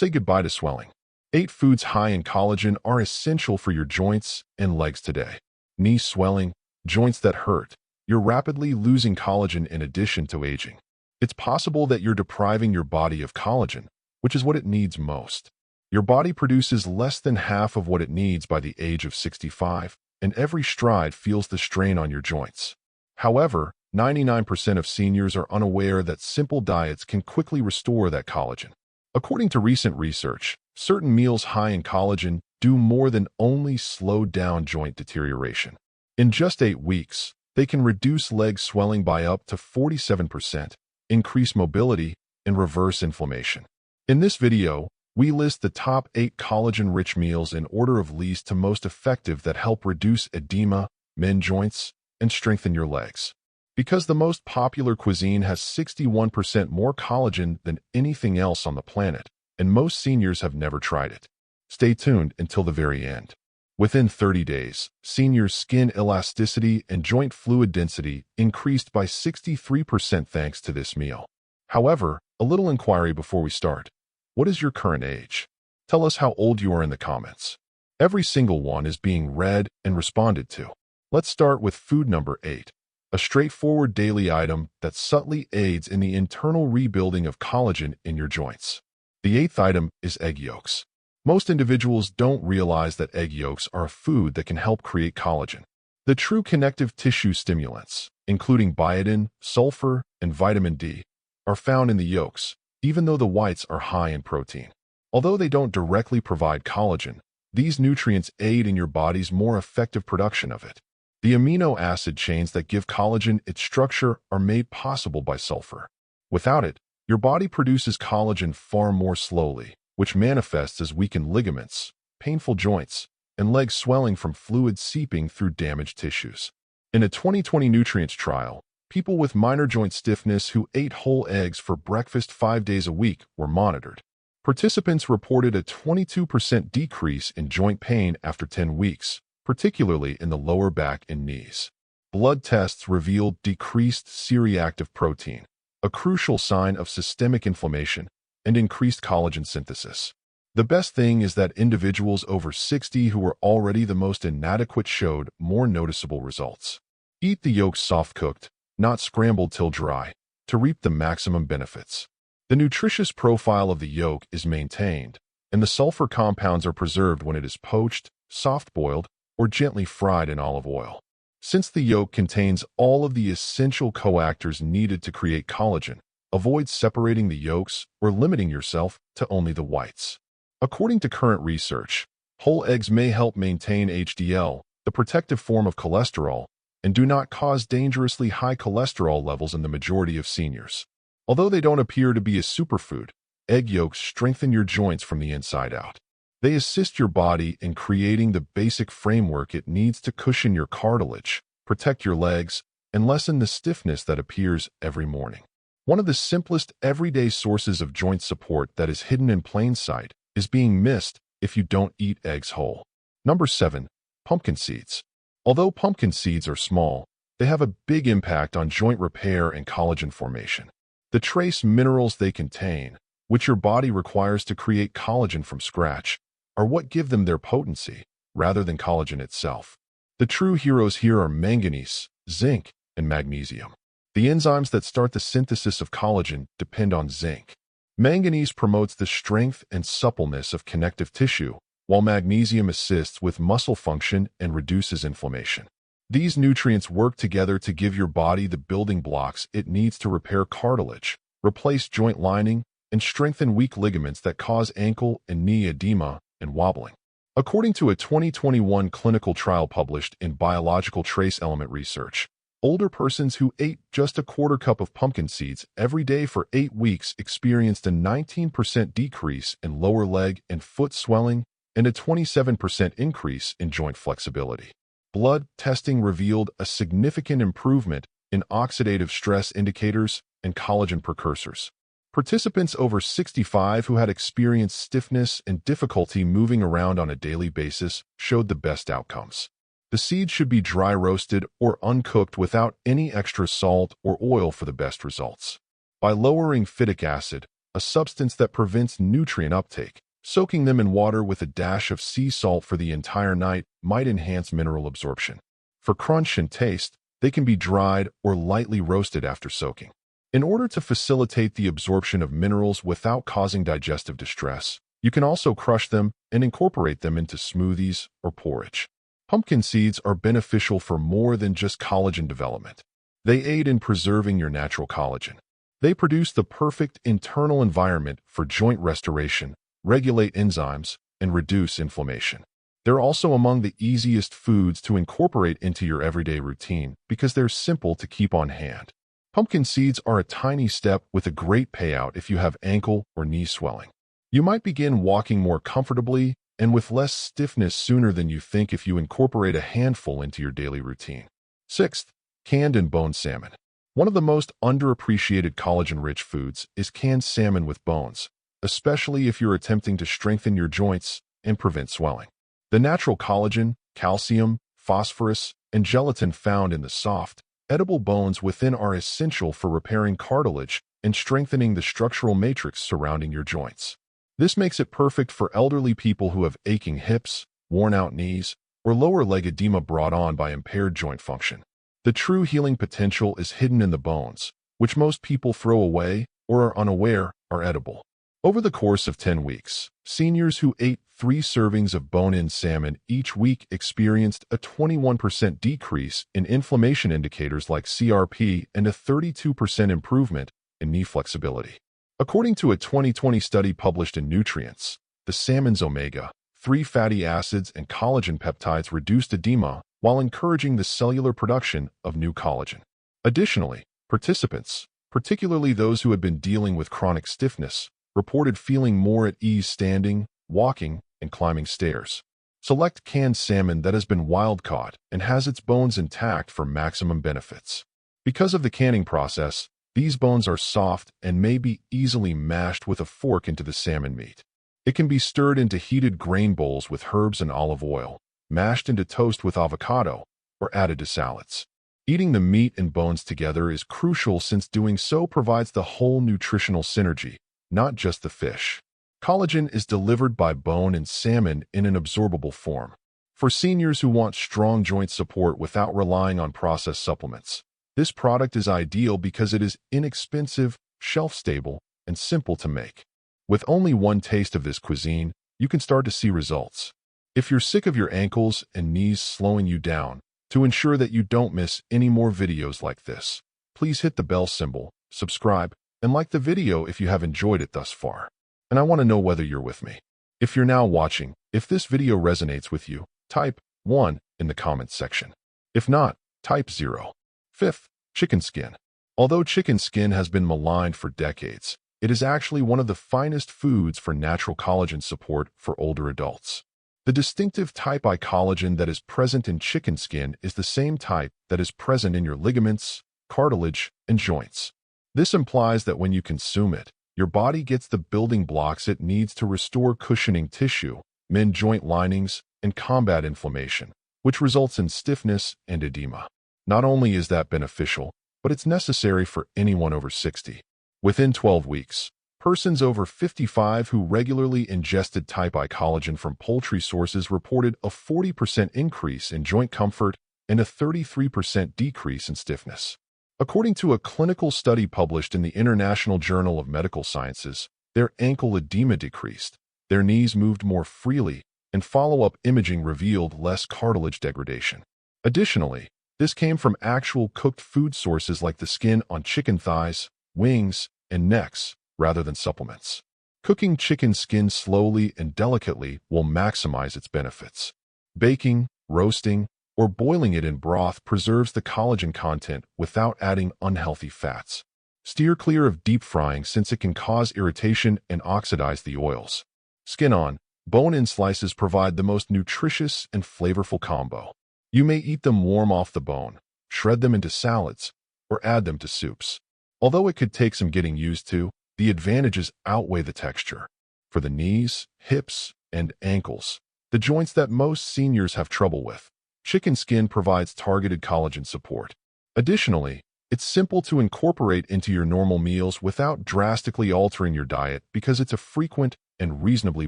Say goodbye to swelling. 8 foods high in collagen are essential for your joints and legs today. Knee swelling, joints that hurt. You're rapidly losing collagen in addition to aging. It's possible that you're depriving your body of collagen, which is what it needs most. Your body produces less than half of what it needs by the age of 65, and every stride feels the strain on your joints. However, 99% of seniors are unaware that simple diets can quickly restore that collagen. According to recent research, certain meals high in collagen do more than only slow down joint deterioration. In just 8 weeks, they can reduce leg swelling by up to 47%, increase mobility, and reverse inflammation. In this video, we list the top 8 collagen-rich meals in order of least to most effective that help reduce edema, mend joints, and strengthen your legs. Because the most popular cuisine has 61% more collagen than anything else on the planet, and most seniors have never tried it. Stay tuned until the very end. Within 30 days, seniors' skin elasticity and joint fluid density increased by 63% thanks to this meal. However, a little inquiry before we start. What is your current age? Tell us how old you are in the comments. Every single one is being read and responded to. Let's start with food number 8. A straightforward daily item that subtly aids in the internal rebuilding of collagen in your joints. The 8th item is egg yolks. Most individuals don't realize that egg yolks are a food that can help create collagen. The true connective tissue stimulants, including biotin, sulfur, and vitamin D, are found in the yolks, even though the whites are high in protein. Although they don't directly provide collagen, these nutrients aid in your body's more effective production of it. The amino acid chains that give collagen its structure are made possible by sulfur. Without it, your body produces collagen far more slowly, which manifests as weakened ligaments, painful joints, and leg swelling from fluid seeping through damaged tissues. In a 2020 nutrients trial, people with minor joint stiffness who ate whole eggs for breakfast 5 days a week were monitored. Participants reported a 22% decrease in joint pain after 10 weeks, particularly in the lower back and knees. Blood tests revealed decreased C-reactive protein, a crucial sign of systemic inflammation, and increased collagen synthesis. The best thing is that individuals over 60 who were already the most inadequate showed more noticeable results. Eat the yolks soft-cooked, not scrambled till dry, to reap the maximum benefits. The nutritious profile of the yolk is maintained, and the sulfur compounds are preserved when it is poached, soft-boiled, or gently fried in olive oil. Since the yolk contains all of the essential coactors needed to create collagen, avoid separating the yolks or limiting yourself to only the whites. According to current research, whole eggs may help maintain HDL, the protective form of cholesterol, and do not cause dangerously high cholesterol levels in the majority of seniors. Although they don't appear to be a superfood, egg yolks strengthen your joints from the inside out. They assist your body in creating the basic framework it needs to cushion your cartilage, protect your legs, and lessen the stiffness that appears every morning. One of the simplest everyday sources of joint support that is hidden in plain sight is being missed if you don't eat eggs whole. Number 7. Pumpkin seeds. Although pumpkin seeds are small, they have a big impact on joint repair and collagen formation. The trace minerals they contain, which your body requires to create collagen from scratch, are what give them their potency, rather than collagen itself. The true heroes here are manganese, zinc, and magnesium. The enzymes that start the synthesis of collagen depend on zinc. Manganese promotes the strength and suppleness of connective tissue, while magnesium assists with muscle function and reduces inflammation. These nutrients work together to give your body the building blocks it needs to repair cartilage, replace joint lining, and strengthen weak ligaments that cause ankle and knee edema and wobbling. According to a 2021 clinical trial published in Biological Trace Element Research, older persons who ate just a quarter cup of pumpkin seeds every day for 8 weeks experienced a 19% decrease in lower leg and foot swelling and a 27% increase in joint flexibility. Blood testing revealed a significant improvement in oxidative stress indicators and collagen precursors. Participants over 65 who had experienced stiffness and difficulty moving around on a daily basis showed the best outcomes. The seeds should be dry roasted or uncooked without any extra salt or oil for the best results. By lowering phytic acid, a substance that prevents nutrient uptake. Soaking them in water with a dash of sea salt for the entire night might enhance mineral absorption. For crunch and taste, they can be dried or lightly roasted after soaking. In order to facilitate the absorption of minerals without causing digestive distress, you can also crush them and incorporate them into smoothies or porridge. Pumpkin seeds are beneficial for more than just collagen development. They aid in preserving your natural collagen. They produce the perfect internal environment for joint restoration, regulate enzymes, and reduce inflammation. They're also among the easiest foods to incorporate into your everyday routine because they're simple to keep on hand. Pumpkin seeds are a tiny step with a great payout if you have ankle or knee swelling. You might begin walking more comfortably and with less stiffness sooner than you think if you incorporate a handful into your daily routine. Sixth, canned and boned salmon. One of the most underappreciated collagen-rich foods is canned salmon with bones, especially if you're attempting to strengthen your joints and prevent swelling. The natural collagen, calcium, phosphorus, and gelatin found in the soft, edible bones within are essential for repairing cartilage and strengthening the structural matrix surrounding your joints. This makes it perfect for elderly people who have aching hips, worn-out knees, or lower leg edema brought on by impaired joint function. The true healing potential is hidden in the bones, which most people throw away or are unaware are edible. Over the course of 10 weeks, seniors who ate 3 servings of bone-in salmon each week experienced a 21% decrease in inflammation indicators like CRP and a 32% improvement in knee flexibility. According to a 2020 study published in Nutrients, the salmon's omega-3 fatty acids and collagen peptides reduced edema while encouraging the cellular production of new collagen. Additionally, participants, particularly those who had been dealing with chronic stiffness, reported feeling more at ease standing, walking, and climbing stairs. Select canned salmon that has been wild-caught and has its bones intact for maximum benefits. Because of the canning process, these bones are soft and may be easily mashed with a fork into the salmon meat. It can be stirred into heated grain bowls with herbs and olive oil, mashed into toast with avocado, or added to salads. Eating the meat and bones together is crucial since doing so provides the whole nutritional synergy, not just the fish. Collagen is delivered by bone and salmon in an absorbable form. For seniors who want strong joint support without relying on processed supplements, this product is ideal because it is inexpensive, shelf-stable, and simple to make. With only one taste of this cuisine, you can start to see results. If you're sick of your ankles and knees slowing you down, to ensure that you don't miss any more videos like this, please hit the bell symbol, subscribe, and like the video if you have enjoyed it thus far. And I want to know whether you're with me. If you're now watching, if this video resonates with you, type 1 in the comments section. If not, type 0. Fifth, chicken skin. Although chicken skin has been maligned for decades, it is actually one of the finest foods for natural collagen support for older adults. The distinctive type I collagen that is present in chicken skin is the same type that is present in your ligaments, cartilage, and joints. This implies that when you consume it, your body gets the building blocks it needs to restore cushioning tissue, mend joint linings, and combat inflammation, which results in stiffness and edema. Not only is that beneficial, but it's necessary for anyone over 60. Within 12 weeks, persons over 55 who regularly ingested type I collagen from poultry sources reported a 40% increase in joint comfort and a 33% decrease in stiffness. According to a clinical study published in the International Journal of Medical Sciences, their ankle edema decreased, their knees moved more freely, and follow-up imaging revealed less cartilage degradation. Additionally, this came from actual cooked food sources like the skin on chicken thighs, wings, and necks, rather than supplements. Cooking chicken skin slowly and delicately will maximize its benefits. Baking, roasting, or boiling it in broth preserves the collagen content without adding unhealthy fats. Steer clear of deep frying since it can cause irritation and oxidize the oils. Skin-on, bone-in slices provide the most nutritious and flavorful combo. You may eat them warm off the bone, shred them into salads, or add them to soups. Although it could take some getting used to, the advantages outweigh the texture. For the knees, hips, and ankles, the joints that most seniors have trouble with, chicken skin provides targeted collagen support. Additionally, It's simple to incorporate into your normal meals without drastically altering your diet because it's a frequent and reasonably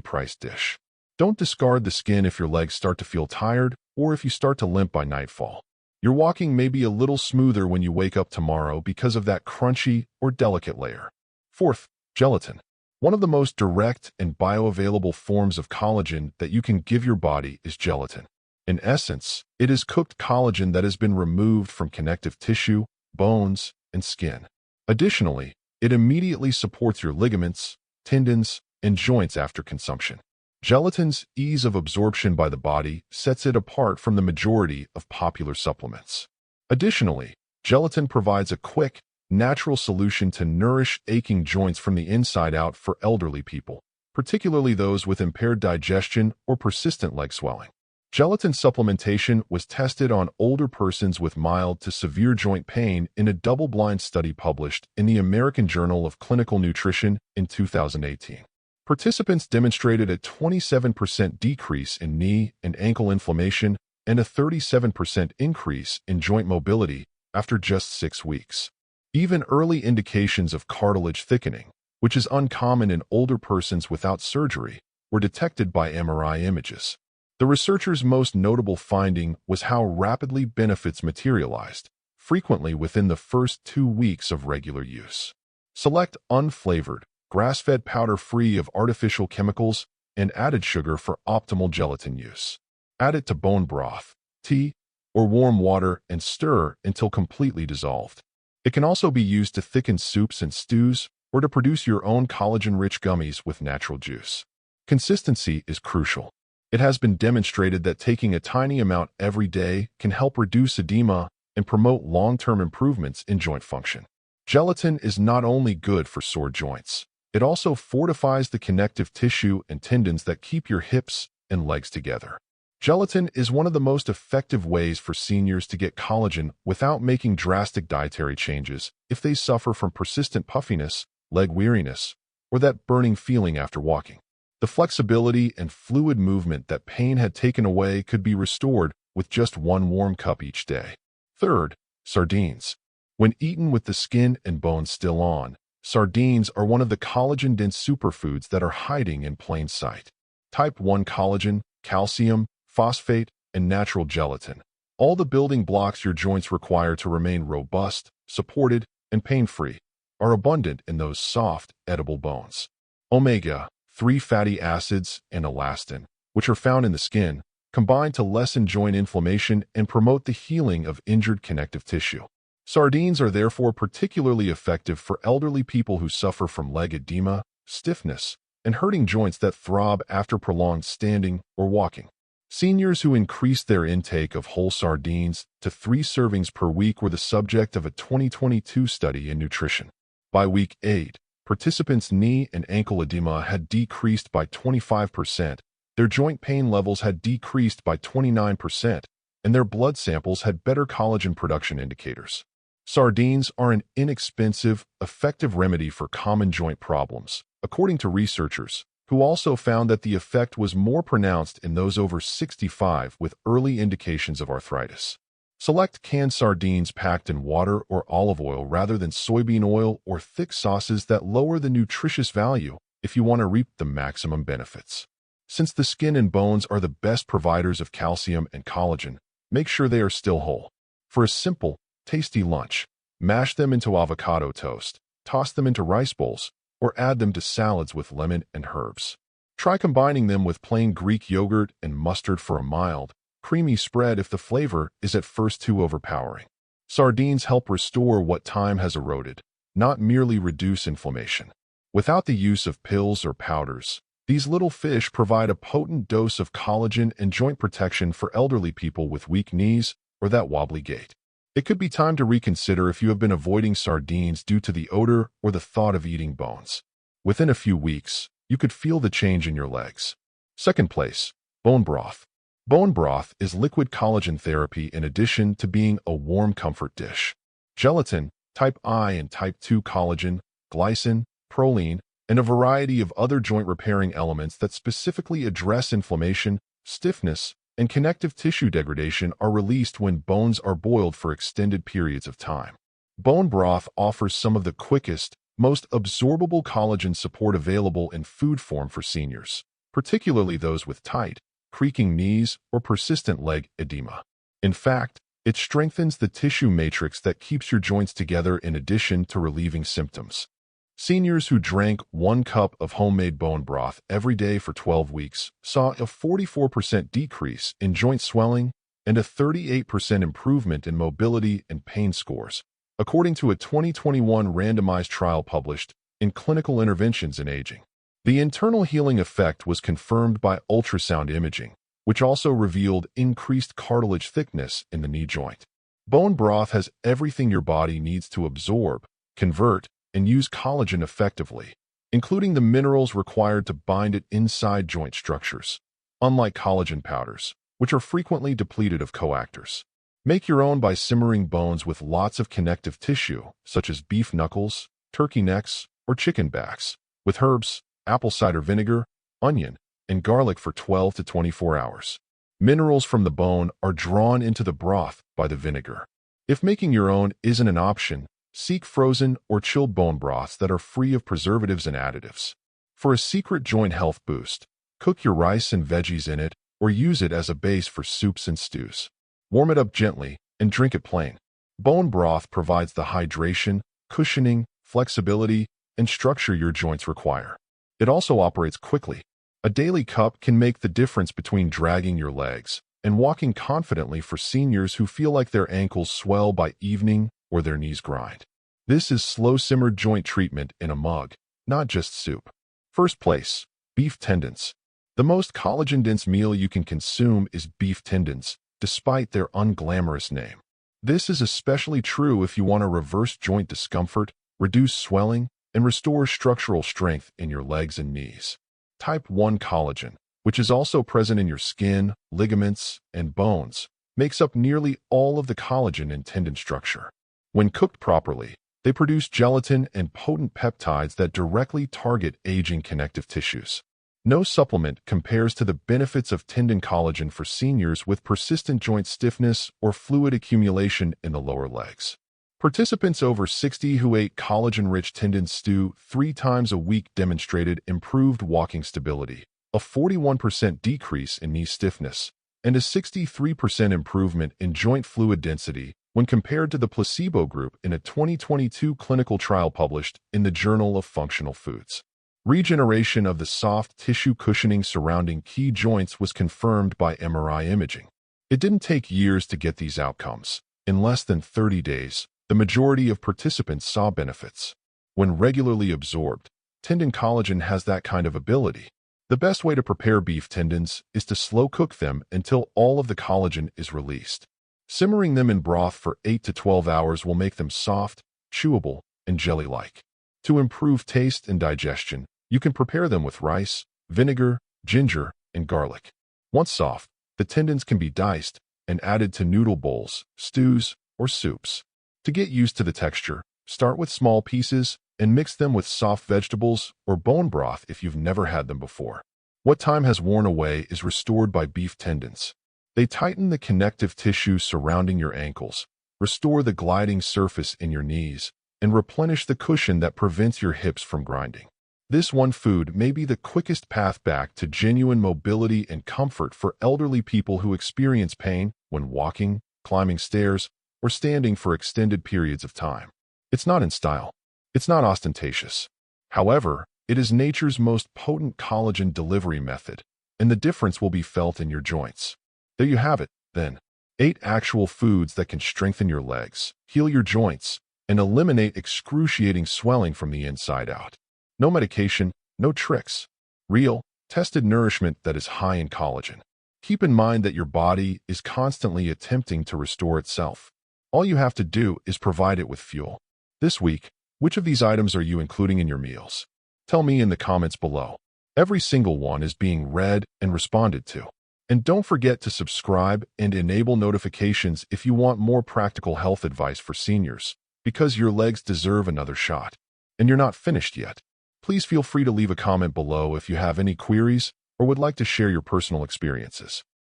priced dish. Don't discard the skin if your legs start to feel tired or if you start to limp by nightfall. Your walking may be a little smoother when you wake up tomorrow because of that crunchy or delicate layer. Fourth, gelatin. One of the most direct and bioavailable forms of collagen that you can give your body is gelatin. In essence, it is cooked collagen that has been removed from connective tissue, bones, and skin. Additionally, it immediately supports your ligaments, tendons, and joints after consumption. Gelatin's ease of absorption by the body sets it apart from the majority of popular supplements. Additionally, gelatin provides a quick, natural solution to nourish aching joints from the inside out for elderly people, particularly those with impaired digestion or persistent leg swelling. Gelatin supplementation was tested on older persons with mild to severe joint pain in a double-blind study published in the American Journal of Clinical Nutrition in 2018. Participants demonstrated a 27% decrease in knee and ankle inflammation and a 37% increase in joint mobility after just 6 weeks. Even early indications of cartilage thickening, which is uncommon in older persons without surgery, were detected by MRI images. The researchers' most notable finding was how rapidly benefits materialized, frequently within the first 2 weeks of regular use. Select unflavored, grass-fed powder free of artificial chemicals and added sugar for optimal gelatin use. Add it to bone broth, tea, or warm water and stir until completely dissolved. It can also be used to thicken soups and stews or to produce your own collagen-rich gummies with natural juice. Consistency is crucial. It has been demonstrated that taking a tiny amount every day can help reduce edema and promote long-term improvements in joint function. Gelatin is not only good for sore joints, it also fortifies the connective tissue and tendons that keep your hips and legs together. Gelatin is one of the most effective ways for seniors to get collagen without making drastic dietary changes if they suffer from persistent puffiness, leg weariness, or that burning feeling after walking. The flexibility and fluid movement that pain had taken away could be restored with just one warm cup each day. Third, sardines. When eaten with the skin and bones still on, sardines are one of the collagen-dense superfoods that are hiding in plain sight. Type 1 collagen, calcium, phosphate, and natural gelatin, all the building blocks your joints require to remain robust, supported, and pain-free, are abundant in those soft, edible bones. Omega-3 fatty acids and elastin, which are found in the skin, combine to lessen joint inflammation and promote the healing of injured connective tissue. Sardines are therefore particularly effective for elderly people who suffer from leg edema, stiffness, and hurting joints that throb after prolonged standing or walking. Seniors who increased their intake of whole sardines to 3 servings per week were the subject of a 2022 study in nutrition. By week 8, participants' knee and ankle edema had decreased by 25%, their joint pain levels had decreased by 29%, and their blood samples had better collagen production indicators. Sardines are an inexpensive, effective remedy for common joint problems, according to researchers, who also found that the effect was more pronounced in those over 65 with early indications of arthritis. Select canned sardines packed in water or olive oil rather than soybean oil or thick sauces that lower the nutritious value if you want to reap the maximum benefits. Since the skin and bones are the best providers of calcium and collagen, make sure they are still whole. For a simple, tasty lunch, mash them into avocado toast, toss them into rice bowls, or add them to salads with lemon and herbs. Try combining them with plain Greek yogurt and mustard for a mild, creamy spread if the flavor is at first too overpowering. Sardines help restore what time has eroded, not merely reduce inflammation. Without the use of pills or powders, these little fish provide a potent dose of collagen and joint protection for elderly people with weak knees or that wobbly gait. It could be time to reconsider if you have been avoiding sardines due to the odor or the thought of eating bones. Within a few weeks, you could feel the change in your legs. Second place, bone broth. Bone broth is liquid collagen therapy in addition to being a warm comfort dish. Gelatin, type I and type 2 collagen, glycine, proline, and a variety of other joint-repairing elements that specifically address inflammation, stiffness, and connective tissue degradation are released when bones are boiled for extended periods of time. Bone broth offers some of the quickest, most absorbable collagen support available in food form for seniors, particularly those with tight, creaking knees or persistent leg edema. In fact, it strengthens the tissue matrix that keeps your joints together in addition to relieving symptoms. Seniors who drank 1 cup of homemade bone broth every day for 12 weeks saw a 44% decrease in joint swelling and a 38% improvement in mobility and pain scores, according to a 2021 randomized trial published in Clinical Interventions in Aging. The internal healing effect was confirmed by ultrasound imaging, which also revealed increased cartilage thickness in the knee joint. Bone broth has everything your body needs to absorb, convert, and use collagen effectively, including the minerals required to bind it inside joint structures, unlike collagen powders, which are frequently depleted of coactors. Make your own by simmering bones with lots of connective tissue, such as beef knuckles, turkey necks, or chicken backs, with herbs, apple cider vinegar, onion, and garlic for 12 to 24 hours. Minerals from the bone are drawn into the broth by the vinegar. If making your own isn't an option, seek frozen or chilled bone broths that are free of preservatives and additives. For a secret joint health boost, cook your rice and veggies in it or use it as a base for soups and stews. Warm it up gently and drink it plain. Bone broth provides the hydration, cushioning, flexibility, and structure your joints require. It also operates quickly. A daily cup can make the difference between dragging your legs and walking confidently for seniors who feel like their ankles swell by evening or their knees grind. This is slow-simmered joint treatment in a mug, not just soup. First place, beef tendons. The most collagen-dense meal you can consume is beef tendons, despite their unglamorous name. This is especially true if you want to reverse joint discomfort, reduce swelling, and restore structural strength in your legs and knees. Type 1 collagen, which is also present in your skin, ligaments, and bones, makes up nearly all of the collagen in tendon structure. When cooked properly, they produce gelatin and potent peptides that directly target aging connective tissues. No supplement compares to the benefits of tendon collagen for seniors with persistent joint stiffness or fluid accumulation in the lower legs. Participants over 60 who ate collagen-rich tendon stew 3 times a week demonstrated improved walking stability, a 41% decrease in knee stiffness, and a 63% improvement in joint fluid density when compared to the placebo group in a 2022 clinical trial published in the Journal of Functional Foods. Regeneration of the soft tissue cushioning surrounding key joints was confirmed by MRI imaging. It didn't take years to get these outcomes. In less than 30 days, the majority of participants saw benefits. When regularly absorbed, tendon collagen has that kind of ability. The best way to prepare beef tendons is to slow cook them until all of the collagen is released. Simmering them in broth for 8 to 12 hours will make them soft, chewable, and jelly-like. To improve taste and digestion, you can prepare them with rice, vinegar, ginger, and garlic. Once soft, the tendons can be diced and added to noodle bowls, stews, or soups. To get used to the texture, start with small pieces and mix them with soft vegetables or bone broth if you've never had them before. What time has worn away is restored by beef tendons. They tighten the connective tissue surrounding your ankles, restore the gliding surface in your knees, and replenish the cushion that prevents your hips from grinding. This one food may be the quickest path back to genuine mobility and comfort for elderly people who experience pain when walking, climbing stairs, or standing for extended periods of time. It's not in style. It's not ostentatious. However, it is nature's most potent collagen delivery method, and the difference will be felt in your joints. There you have it, then. 8 actual foods that can strengthen your legs, heal your joints, and eliminate excruciating swelling from the inside out. No medication, no tricks. Real, tested nourishment that is high in collagen. Keep in mind that your body is constantly attempting to restore itself. All you have to do is provide it with fuel. This week, which of these items are you including in your meals? Tell me in the comments below. Every single one is being read and responded to. And don't forget to subscribe and enable notifications if you want more practical health advice for seniors, because your legs deserve another shot. And you're not finished yet. Please feel free to leave a comment below if you have any queries or would like to share your personal experiences.